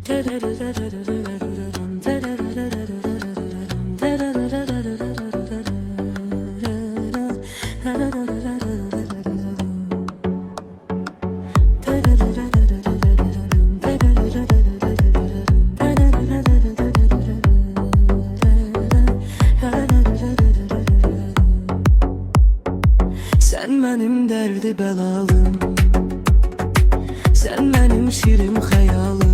Sen benim derdi belalım, sen benim şirin hayalım.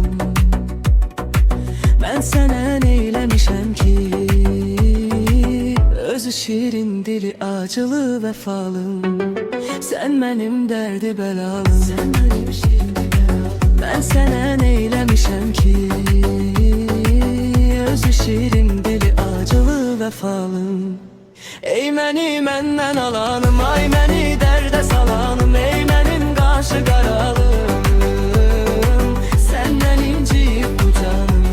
Ben sana neylemişem ki, özü şirin dili acılı vefalım. Sen benim derdi belalım, sen benim şirin belalım. Ben sana neylemişem ki, özü şirin dili acılı vefalım. Ey məni məndən alanım, ay məni dərdə salanım, ey mənim qaşı qaralım, səndən inciyib bu canım.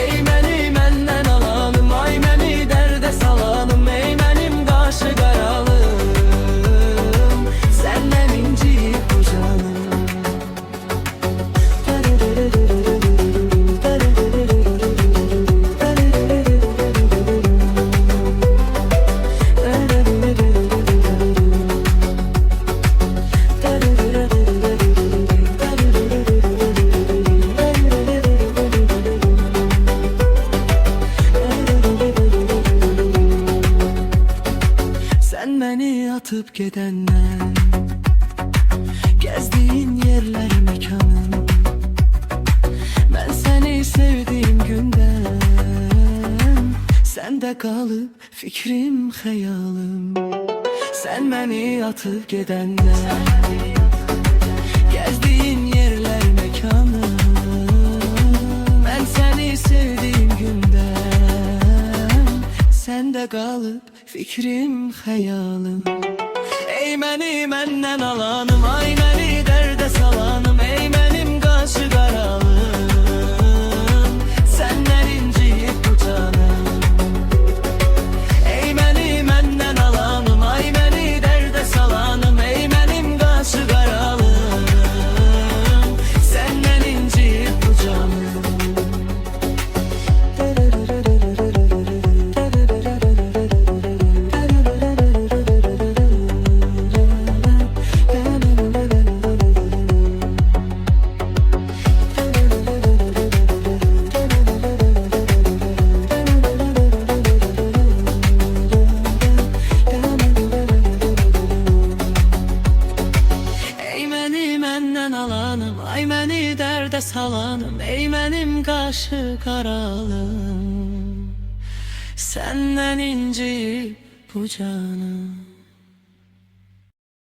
Ey məni məndən alanım, ay məni dərdə salanım, ey mənim qaşı qaralım, səndən inciyib bu canım. Sen beni atıp gedenden, gezdiğin yerler mekanım. Ben seni sevdiğim günden, sende kalıp fikrim hayalım. Sen beni atıp gedenden, gezdiğin yerler mekanım. Ben seni sevdiğim günden, sende kalıp fikrim hayalım. Ey məni məndən alanım, ay məni dərdə salanım, ey mənim qaşı qaralım, səndən inciyib bu canım. Ey məni məndən alanım, ay məni dərdə salanım, ey mənim qaşı qaralım, səndən inciyib bu canım. Məndən alanım, ay məni dərdə salanım, ey mənim qaşı qaralım, səndən inciyib bu canım.